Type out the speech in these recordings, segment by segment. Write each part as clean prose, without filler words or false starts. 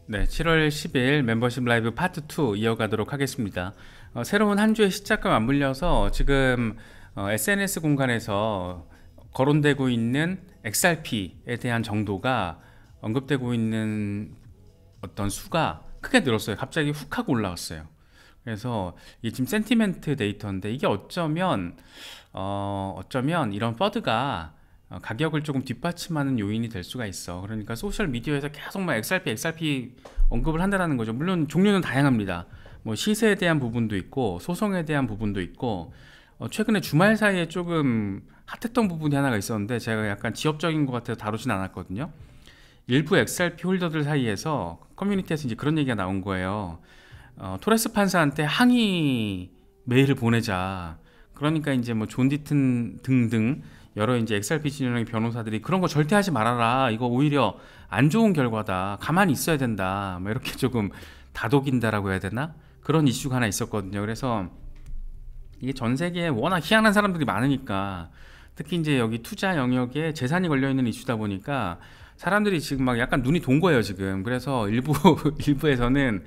네, 7월 10일 멤버십 라이브 파트 2 이어가도록 하겠습니다. 새로운 한 주의 시작과 맞물려서 지금 SNS 공간에서 거론되고 있는 XRP에 대한 정도가 언급되고 있는 어떤 수가 크게 늘었어요. 갑자기 훅 하고 올라왔어요. 그래서 이게 지금 센티멘트 데이터인데 이게 어쩌면 이런 퍼드가 가격을 조금 뒷받침하는 요인이 될 수가 있어. 그러니까 소셜 미디어에서 계속 막 XRP 언급을 한다는 거죠. 물론 종류는 다양합니다. 뭐 시세에 대한 부분도 있고 소송에 대한 부분도 있고, 최근에 주말 사이에 조금 핫했던 부분이 하나가 있었는데 제가 약간 지엽적인 것 같아서 다루진 않았거든요. 일부 XRP 홀더들 사이에서 커뮤니티에서 이제 그런 얘기가 나온 거예요. 토레스 판사한테 항의 메일을 보내자. 그러니까 이제 뭐 존 디튼 등등 여러 이제 XRP 진영의 변호사들이 그런 거 절대 하지 말아라. 이거 오히려 안 좋은 결과다. 가만히 있어야 된다. 뭐 이렇게 조금 다독인다라고 해야 되나? 그런 이슈가 하나 있었거든요. 그래서 이게 전 세계에 워낙 희한한 사람들이 많으니까, 특히 이제 여기 투자 영역에 재산이 걸려 있는 이슈다 보니까 사람들이 지금 막 약간 눈이 돈 거예요, 지금. 그래서 일부에서는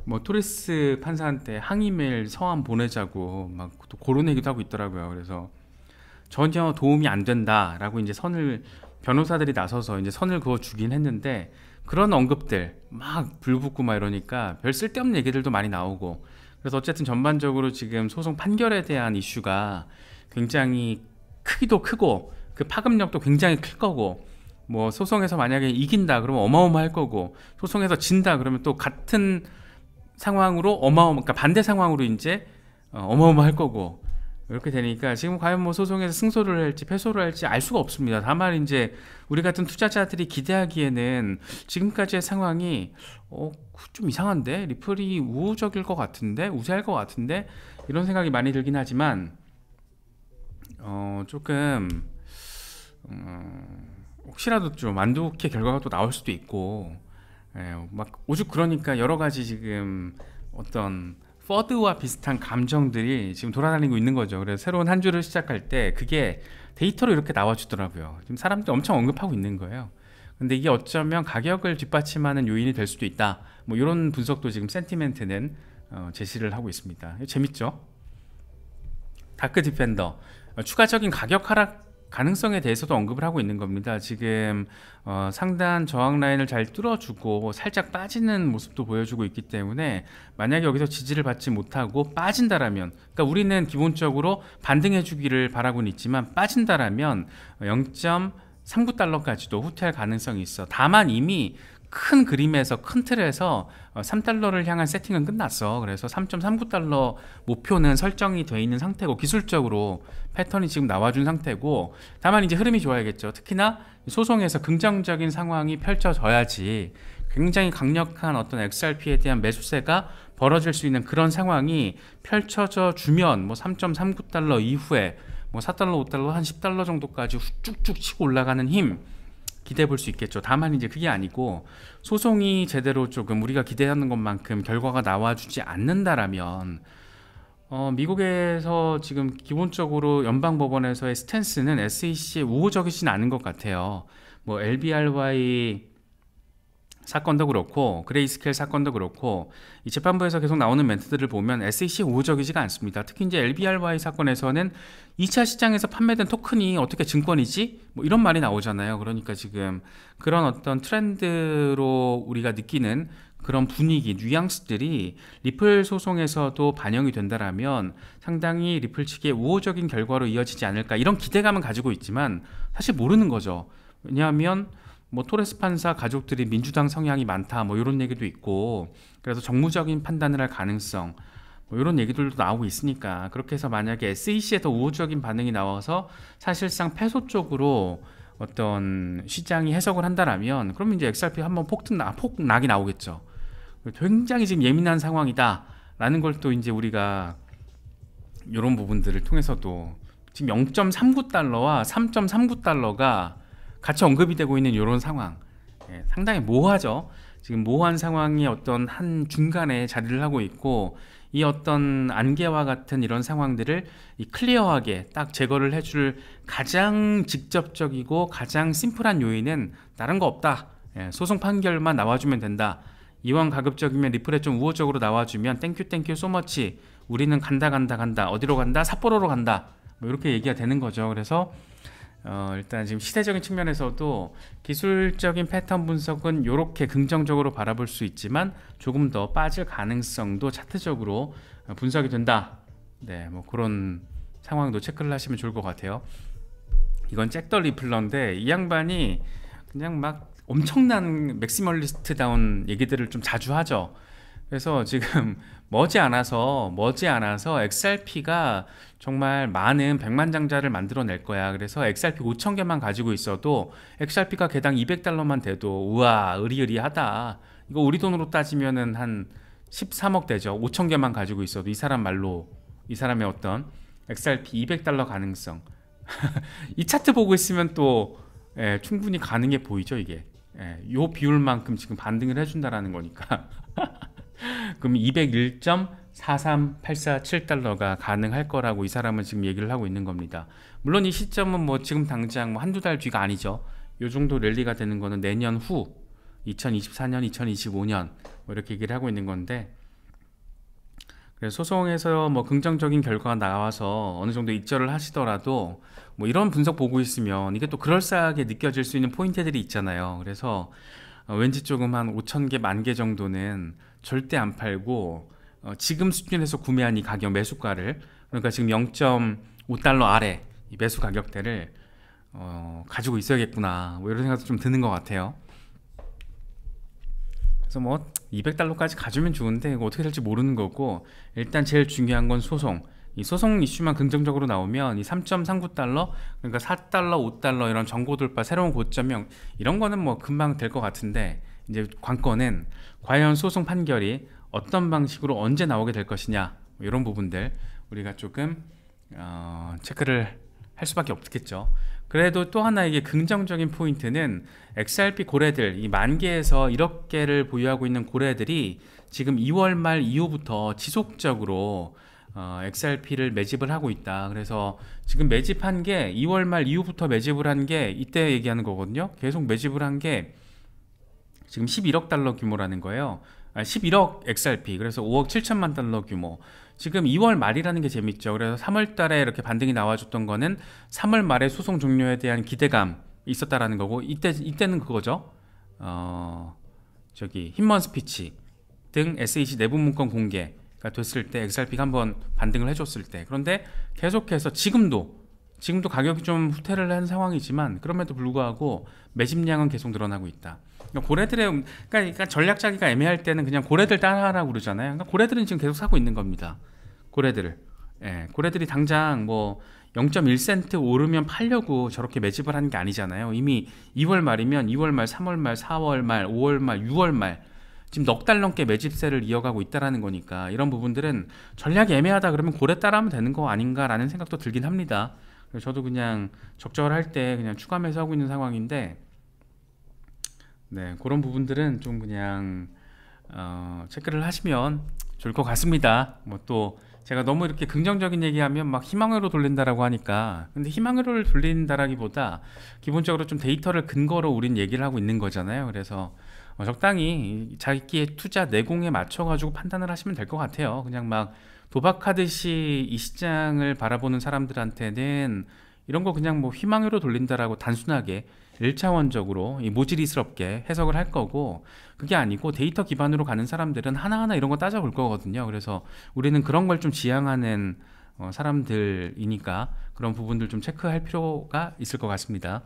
뭐 토레스 판사한테 항의 메일 서한 보내자고 막 또 그런 얘기도 하고 있더라고요. 그래서 전혀 도움이 안 된다라고 이제 변호사들이 나서서 이제 선을 그어 주긴 했는데, 그런 언급들 막 불붙고 막 이러니까 별 쓸데없는 얘기들도 많이 나오고, 그래서 어쨌든 전반적으로 지금 소송 판결에 대한 이슈가 굉장히 크기도 크고 그 파급력도 굉장히 클 거고, 뭐 소송에서 만약에 이긴다 그러면 어마어마할 거고, 소송에서 진다 그러면 또 같은 상황으로 그러니까 반대 상황으로 이제 어마어마할 거고, 이렇게 되니까 지금 과연 뭐 소송에서 승소를 할지 패소를 할지 알 수가 없습니다. 다만 이제 우리 같은 투자자들이 기대하기에는 지금까지의 상황이 좀 이상한데, 리플이 우호적일 것 같은데, 우세할 것 같은데, 이런 생각이 많이 들긴 하지만 조금 혹시라도 좀 안 좋게 결과가 또 나올 수도 있고, 막 오죽 그러니까 여러 가지 지금 어떤 퍼드와 비슷한 감정들이 지금 돌아다니고 있는 거죠. 그래서 새로운 한 주를 시작할 때 그게 데이터로 이렇게 나와주더라고요. 지금 사람들이 엄청 언급하고 있는 거예요. 근데 이게 어쩌면 가격을 뒷받침하는 요인이 될 수도 있다. 뭐 이런 분석도 지금 센티멘트는 제시를 하고 있습니다. 재밌죠? 다크 디펜더, 추가적인 가격 하락 가능성에 대해서도 언급을 하고 있는 겁니다. 지금 상단 저항 라인을 잘 뚫어주고 살짝 빠지는 모습도 보여주고 있기 때문에, 만약에 여기서 지지를 받지 못하고 빠진다라면, 그러니까 우리는 기본적으로 반등해 주기를 바라고는 있지만 빠진다라면 0.39달러까지도 후퇴할 가능성이 있어. 다만 이미 큰 그림에서, 큰 틀에서 3달러를 향한 세팅은 끝났어. 그래서 3.39달러 목표는 설정이 돼 있는 상태고, 기술적으로 패턴이 지금 나와준 상태고, 다만 이제 흐름이 좋아야겠죠. 특히나 소송에서 긍정적인 상황이 펼쳐져야지 굉장히 강력한 어떤 XRP에 대한 매수세가 벌어질 수 있는 그런 상황이 펼쳐져 주면, 뭐 3.39달러 이후에 뭐 4달러, 5달러, 한 10달러 정도까지 쭉쭉 치고 올라가는 힘 기대해 볼 수 있겠죠. 다만 이제 그게 아니고, 소송이 제대로 조금 우리가 기대하는 것만큼 결과가 나와주지 않는다라면, 미국에서 지금 기본적으로 연방법원에서의 스탠스는 SEC에 우호적이진 않은 것 같아요. 뭐 LBRY 사건도 그렇고 그레이스케일 사건도 그렇고, 이 재판부에서 계속 나오는 멘트들을 보면 SEC 우호적이지가 않습니다. 특히 이제 LBRY 사건에서는 2차 시장에서 판매된 토큰이 어떻게 증권이지? 뭐 이런 말이 나오잖아요. 그러니까 지금 그런 어떤 트렌드로 우리가 느끼는 그런 분위기, 뉘앙스들이 리플 소송에서도 반영이 된다라면 상당히 리플 측의 우호적인 결과로 이어지지 않을까, 이런 기대감은 가지고 있지만 사실 모르는 거죠. 왜냐하면 뭐 토레스 판사 가족들이 민주당 성향이 많다, 뭐 이런 얘기도 있고, 그래서 정무적인 판단을 할 가능성, 뭐 이런 얘기들도 나오고 있으니까, 그렇게 해서 만약에 SEC에 더 우호적인 반응이 나와서 사실상 패소 쪽으로 어떤 시장이 해석을 한다라면, 그러면 이제 XRP 한번 폭락이 나오겠죠. 굉장히 지금 예민한 상황이다라는 걸 또 이제 우리가 이런 부분들을 통해서도, 지금 0.39달러와 3.39달러가 같이 언급이 되고 있는 이런 상황, 상당히 모호하죠. 지금 모호한 상황이 어떤 한 중간에 자리를 하고 있고, 이 어떤 안개와 같은 이런 상황들을 클리어하게 딱 제거를 해줄 가장 직접적이고 가장 심플한 요인은 다른 거 없다. 소송 판결만 나와주면 된다. 이왕 가급적이면 리플에 좀 우호적으로 나와주면 땡큐 땡큐 소머치, 우리는 간다 어디로 간다, 삿포로로 간다, 뭐 이렇게 얘기가 되는 거죠. 그래서 일단 지금 시대적인 측면에서도 기술적인 패턴 분석은 이렇게 긍정적으로 바라볼 수 있지만 조금 더 빠질 가능성도 차트적으로 분석이 된다. 네, 뭐 그런 상황도 체크를 하시면 좋을 것 같아요. 이건 잭더 리플러인데 이 양반이 그냥 막 엄청난 맥시멀리스트다운 얘기들을 좀 자주 하죠. 그래서 지금 머지않아서 XRP가 정말 많은 백만장자를 만들어낼 거야. 그래서 XRP 5,000개만 가지고 있어도 XRP가 개당 $200만 돼도 우와 으리으리하다. 이거 우리 돈으로 따지면은 한 13억 되죠. 5,000개만 가지고 있어도 이 사람 말로, 이 사람의 어떤 XRP $200 가능성 이 차트 보고 있으면 또 충분히 가능해 보이죠. 이게 요 비율만큼 지금 반등을 해준다라는 거니까 그럼 201.43847달러가 가능할 거라고 이 사람은 지금 얘기를 하고 있는 겁니다. 물론 이 시점은 뭐 지금 당장 뭐 한두 달 뒤가 아니죠. 요 정도 랠리가 되는 거는 내년 후 2024년, 2025년 뭐 이렇게 얘기를 하고 있는 건데, 그래서 소송에서 뭐 긍정적인 결과가 나와서 어느 정도 입절을 하시더라도 뭐 이런 분석 보고 있으면 이게 또 그럴싸하게 느껴질 수 있는 포인트들이 있잖아요. 그래서 왠지 조금 한 5,000개, 10,000개 정도는 절대 안 팔고 지금 수준에서 구매한 이 가격 매수가를, 그러니까 지금 0.5달러 아래 이 매수 가격대를 가지고 있어야겠구나, 뭐 이런 생각도 좀 드는 것 같아요. 그래서 뭐 200달러까지 가주면 좋은데 이거 어떻게 될지 모르는 거고, 일단 제일 중요한 건 소송. 이 소송 이슈만 긍정적으로 나오면 이 3.39달러, 그러니까 4달러, 5달러 이런 전고 돌파, 새로운 고점형 이런 거는 뭐 금방 될 것 같은데, 이제 관건은 과연 소송 판결이 어떤 방식으로 언제 나오게 될 것이냐, 뭐 이런 부분들 우리가 조금 체크를 할 수밖에 없겠죠. 그래도 또 하나 이게 긍정적인 포인트는 XRP 고래들, 이 10,000개에서 1억 개를 보유하고 있는 고래들이 지금 2월 말 이후부터 지속적으로 XRP를 매집을 하고 있다. 그래서 지금 매집한 게 2월 말 이후부터 매집을 한 게 이때 얘기하는 거거든요. 계속 매집을 한 게 지금 11억 달러 규모라는 거예요. 11억 XRP, 그래서 5억 7천만 달러 규모. 지금 2월 말이라는 게 재밌죠. 그래서 3월 달에 이렇게 반등이 나와줬던 거는 3월 말에 소송 종료에 대한 기대감이 있었다라는 거고, 이때는 그거죠. 힘먼 스피치 등 SEC 내부 문건 공개가 됐을 때 XRP가 한번 반등을 해줬을 때, 그런데 계속해서 지금도 가격이 좀 후퇴를 한 상황이지만 그럼에도 불구하고 매집량은 계속 늘어나고 있다. 그러니까 고래들의, 그러니까 전략 짜기가 애매할 때는 그냥 고래들 따라하라고 그러잖아요. 그러니까 고래들은 지금 계속 사고 있는 겁니다. 고래들이 당장 뭐 0.1센트 오르면 팔려고 저렇게 매집을 하는 게 아니잖아요. 이미 2월 말이면 2월 말, 3월 말, 4월 말, 5월 말, 6월 말 지금 넉 달 넘게 매집세를 이어가고 있다라는 거니까, 이런 부분들은 전략이 애매하다 그러면 고래 따라하면 되는 거 아닌가라는 생각도 들긴 합니다. 그래서 저도 그냥 적절할 때 그냥 추가 매수하고 있는 상황인데, 네, 그런 부분들은 좀 그냥 체크를 하시면 좋을 것 같습니다. 뭐 또 제가 너무 이렇게 긍정적인 얘기하면 막 희망으로 돌린다라고 하니까, 근데 희망으로 돌린다라기보다 기본적으로 좀 데이터를 근거로 우린 얘기를 하고 있는 거잖아요. 그래서 적당히 자기의 투자 내공에 맞춰 가지고 판단을 하시면 될 것 같아요. 그냥 막 도박하듯이 이 시장을 바라보는 사람들한테는 이런 거 그냥 뭐 희망으로 돌린다라고 단순하게 1차원적으로 모질이스럽게 해석을 할 거고, 그게 아니고 데이터 기반으로 가는 사람들은 하나하나 이런 거 따져볼 거거든요. 그래서 우리는 그런 걸 좀 지향하는 사람들이니까 그런 부분들 좀 체크할 필요가 있을 것 같습니다.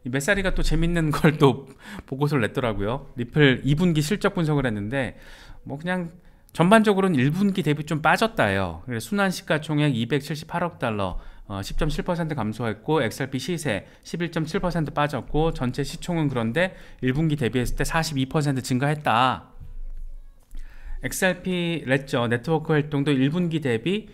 이 메사리가 또 재밌는 걸 또 보고서를 냈더라고요. 리플 2분기 실적 분석을 했는데 뭐 그냥 전반적으로는 1분기 대비 좀 빠졌다예요. 그래서 순환 시가총액 278억 달러, 10.7% 감소했고, XRP 시세 11.7% 빠졌고, 전체 시총은 그런데 1분기 대비했을 때 42% 증가했다. XRP 레저 네트워크 활동도 1분기 대비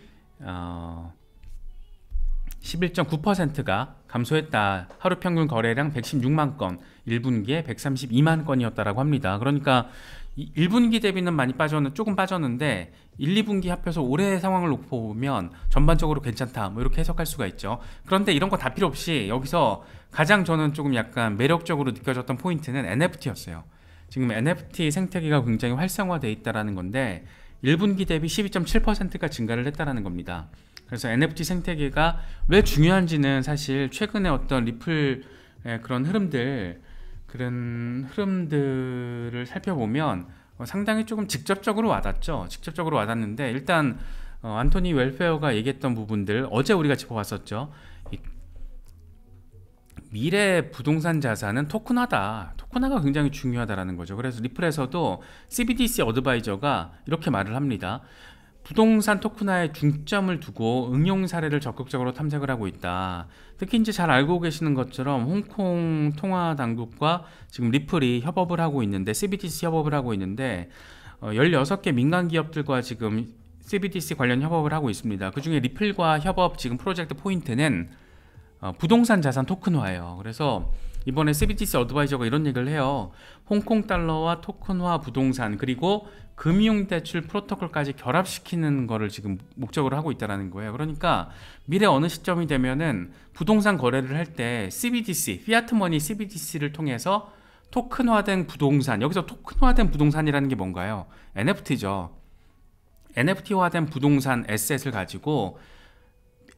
11.9%가 감소했다. 하루 평균 거래량 116만 건, 1분기에 132만 건이었다라고 합니다. 그러니까 1분기 대비는 많이 조금 빠졌는데 1, 2분기 합해서 올해 상황을 놓고 보면 전반적으로 괜찮다, 뭐 이렇게 해석할 수가 있죠. 그런데 이런 거 다 필요 없이 여기서 가장 저는 조금 약간 매력적으로 느껴졌던 포인트는 NFT였어요. 지금 NFT 생태계가 굉장히 활성화되어 있다는 건데 1분기 대비 12.7%가 증가를 했다는 겁니다. 그래서 NFT 생태계가 왜 중요한지는 사실 최근에 어떤 리플의 그런 흐름들을 살펴보면 상당히 조금 직접적으로 와닿죠. 직접적으로 와닿는데 일단 안토니 웰페어가 얘기했던 부분들 어제 우리가 짚어봤었죠. 미래 부동산 자산은 토큰화다. 토큰화가 굉장히 중요하다라는 거죠. 그래서 리플에서도 CBDC 어드바이저가 이렇게 말을 합니다. 부동산 토큰화에 중점을 두고 응용 사례를 적극적으로 탐색을 하고 있다. 특히 이제 잘 알고 계시는 것처럼 홍콩 통화 당국과 지금 리플이 협업을 하고 있는데 CBDC 협업을 하고 있는데 16개 민간 기업들과 지금 CBDC 관련 협업을 하고 있습니다. 그 중에 리플과 협업 지금 프로젝트 포인트는 부동산 자산 토큰화예요. 그래서 이번에 CBDC 어드바이저가 이런 얘기를 해요. 홍콩 달러와 토큰화 부동산 그리고 금융대출 프로토콜까지 결합시키는 거를 지금 목적으로 하고 있다는 거예요. 그러니까 미래 어느 시점이 되면은 부동산 거래를 할 때 CBDC, 피아트머니 CBDC를 통해서 토큰화된 부동산, 여기서 토큰화된 부동산이라는 게 뭔가요? NFT죠. NFT화된 부동산 에셋을 가지고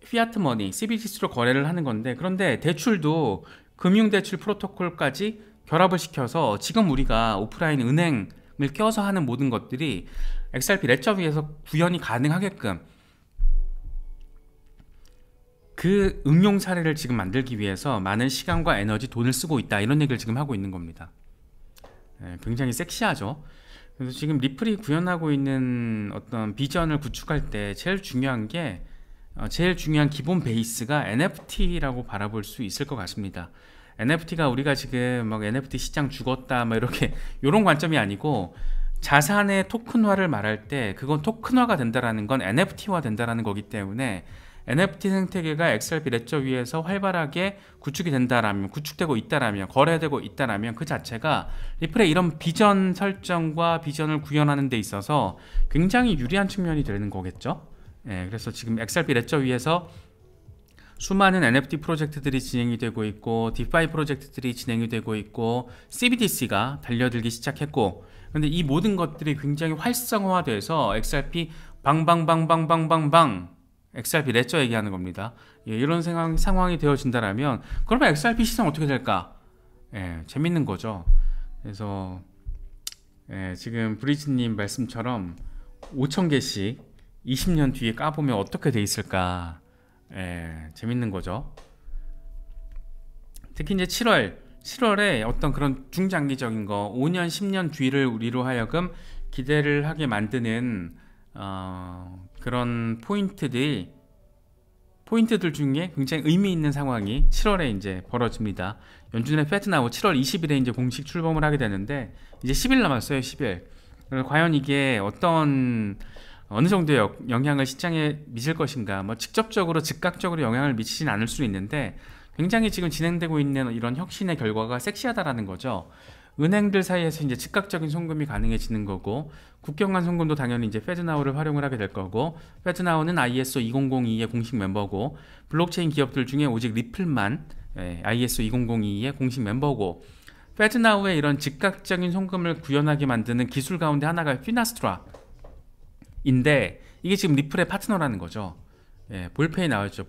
피아트머니, CBDC로 거래를 하는 건데 그런데 대출도 금융대출 프로토콜까지 결합을 시켜서 지금 우리가 오프라인 은행을 껴서 하는 모든 것들이 XRP 레저 위에서 구현이 가능하게끔 그 응용 사례를 지금 만들기 위해서 많은 시간과 에너지, 돈을 쓰고 있다 이런 얘기를 지금 하고 있는 겁니다. 굉장히 섹시하죠. 그래서 지금 리플이 구현하고 있는 어떤 비전을 구축할 때 제일 중요한 기본 베이스가 NFT라고 바라볼 수 있을 것 같습니다. NFT가 우리가 지금 막 NFT 시장 죽었다 막 이렇게 이런 관점이 아니고 자산의 토큰화를 말할 때 그건 토큰화가 된다라는 건 NFT화 된다라는 거기 때문에 NFT 생태계가 XRP 레저 위에서 활발하게 구축되고 있다라면 거래되고 있다라면 그 자체가 리플의 이런 비전 설정과 비전을 구현하는 데 있어서 굉장히 유리한 측면이 되는 거겠죠. 그래서 지금 XRP 레저 위에서 수많은 NFT 프로젝트들이 진행이 되고 있고 디파이 프로젝트들이 진행이 되고 있고 CBDC가 달려들기 시작했고 근데 이 모든 것들이 굉장히 활성화돼서 XRP 방방방방방방방 XRP 레저 얘기하는 겁니다. 이런 상황이 되어진다면 그러면 XRP 시장 어떻게 될까? 재밌는 거죠. 그래서 지금 브리즈님 말씀처럼 5,000개씩 20년 뒤에 까보면 어떻게 돼 있을까? 재밌는 거죠. 특히 이제 7월에 어떤 그런 중장기적인 거 5년 10년 뒤를 우리로 하여금 기대를 하게 만드는 그런 포인트들 중에 굉장히 의미 있는 상황이 7월에 이제 벌어집니다. 연준의 페드나우 7월 20일에 이제 공식 출범을 하게 되는데 이제 10일 남았어요. 10일. 과연 이게 어느 정도의 영향을 시장에 미칠 것인가, 뭐 직접적으로 즉각적으로 영향을 미치진 않을 수 있는데 굉장히 지금 진행되고 있는 이런 혁신의 결과가 섹시하다라는 거죠. 은행들 사이에서 이제 즉각적인 송금이 가능해지는 거고 국경 간 송금도 당연히 이제 페드나우를 활용을 하게 될 거고 페드나우는 ISO 2002의 공식 멤버고 블록체인 기업들 중에 오직 리플만 ISO 2002의 공식 멤버고 페드나우의 이런 즉각적인 송금을 구현하게 만드는 기술 가운데 하나가 피나스트라 인데 이게 지금 리플의 파트너라는 거죠. 볼페이 나왔죠.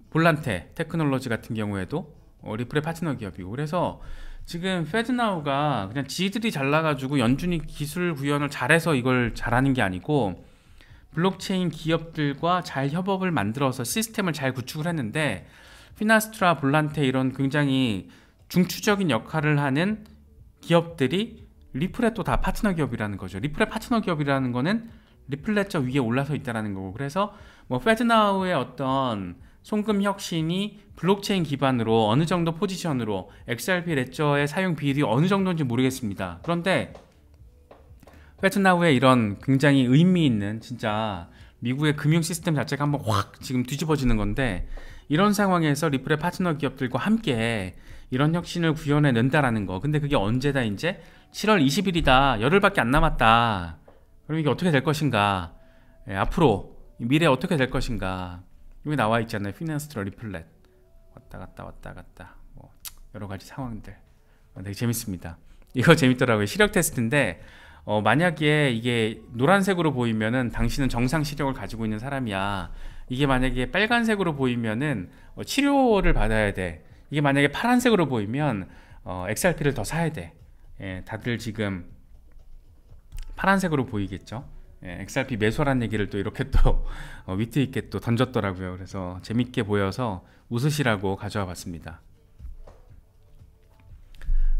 볼란테 테크놀로지 같은 경우에도 리플의 파트너 기업이고 그래서 지금 페드나우가 그냥 지들이 잘나가지고 연준이 기술 구현을 잘해서 이걸 잘하는 게 아니고 블록체인 기업들과 잘 협업을 만들어서 시스템을 잘 구축을 했는데 피나스트라, 볼란테 이런 굉장히 중추적인 역할을 하는 기업들이 리플의 또 다 파트너 기업이라는 거죠. 리플의 파트너 기업이라는 거는 리플 레저 위에 올라서 있다는 거고 그래서 뭐 페드나우의 어떤 송금 혁신이 블록체인 기반으로 어느 정도 포지션으로 XRP 레저의 사용 비율이 어느 정도인지 모르겠습니다. 그런데 페드나우의 이런 굉장히 의미 있는 진짜 미국의 금융 시스템 자체가 한번 확 지금 뒤집어지는 건데 이런 상황에서 리플의 파트너 기업들과 함께 이런 혁신을 구현해낸다라는 거. 근데 그게 언제다 이제 7월 20일이다. 열흘밖에 안 남았다. 그럼 이게 어떻게 될 것인가? 앞으로 미래 어떻게 될 것인가? 여기 나와 있잖아요. 피나스트라 리플렛 왔다 갔다 뭐 여러 가지 상황들 되게 재밌습니다. 이거 재밌더라고요. 시력 테스트인데 만약에 이게 노란색으로 보이면은 당신은 정상 시력을 가지고 있는 사람이야. 이게 만약에 빨간색으로 보이면은 치료를 받아야 돼. 이게 만약에 파란색으로 보이면 XRP를 더 사야 돼. 예, 다들 지금 파란색으로 보이겠죠. 예, XRP 매수라는 얘기를 또 이렇게 또 위트 있게 또 던졌더라고요. 그래서 재밌게 보여서 웃으시라고 가져와 봤습니다.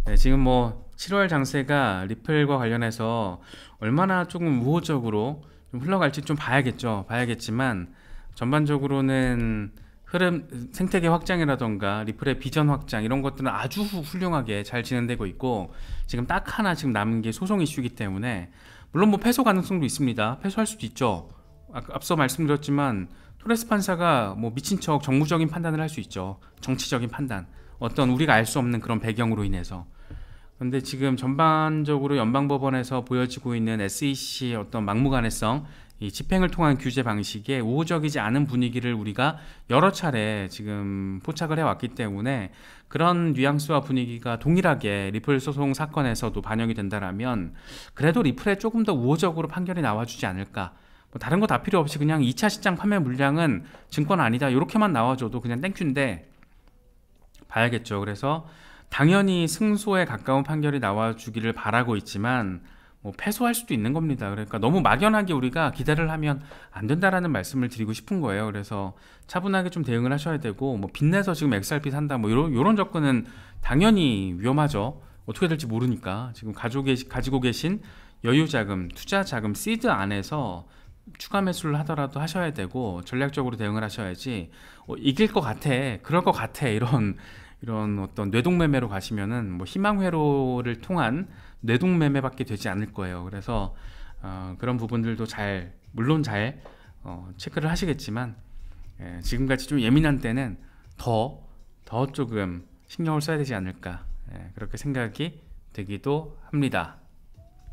네, 지금 뭐 7월 장세가 리플과 관련해서 얼마나 조금 우호적으로 좀 흘러갈지 좀 봐야겠지만 전반적으로는 흐름 생태계 확장이라던가 리플의 비전 확장 이런 것들은 아주 훌륭하게 잘 진행되고 있고, 지금 딱 하나 지금 남은 게 소송 이슈이기 때문에 물론 뭐 패소 가능성도 있습니다. 패소할 수도 있죠. 앞서 말씀드렸지만 토레스 판사가 뭐 미친 척 정무적인 판단을 할 수 있죠. 정치적인 판단, 어떤 우리가 알 수 없는 그런 배경으로 인해서. 근데 지금 전반적으로 연방법원에서 보여지고 있는 SEC의 어떤 막무가내성, 이 집행을 통한 규제 방식에 우호적이지 않은 분위기를 우리가 여러 차례 지금 포착을 해왔기 때문에 그런 뉘앙스와 분위기가 동일하게 리플 소송 사건에서도 반영이 된다라면 그래도 리플에 조금 더 우호적으로 판결이 나와주지 않을까. 뭐 다른 거 다 필요 없이 그냥 2차 시장 판매 물량은 증권 아니다 이렇게만 나와줘도 그냥 땡큐인데 봐야겠죠. 그래서 당연히 승소에 가까운 판결이 나와주기를 바라고 있지만 뭐 패소할 수도 있는 겁니다. 그러니까 너무 막연하게 우리가 기대를 하면 안 된다라는 말씀을 드리고 싶은 거예요. 그래서 차분하게 좀 대응을 하셔야 되고, 뭐 빚내서 지금 XRP 산다 뭐 이런 접근은 당연히 위험하죠. 어떻게 될지 모르니까. 지금 가지고 계신 여유 자금, 투자 자금, 시드 안에서 추가 매수를 하더라도 하셔야 되고 전략적으로 대응을 하셔야지. 이길 것 같아, 그럴 것 같아 이런 어떤 뇌동매매로 가시면은 뭐 희망회로를 통한 뇌동매매밖에 되지 않을 거예요. 그래서 그런 부분들도 물론 잘 체크를 하시겠지만, 지금같이 좀 예민한 때는 더 조금 신경을 써야 되지 않을까, 그렇게 생각이 되기도 합니다.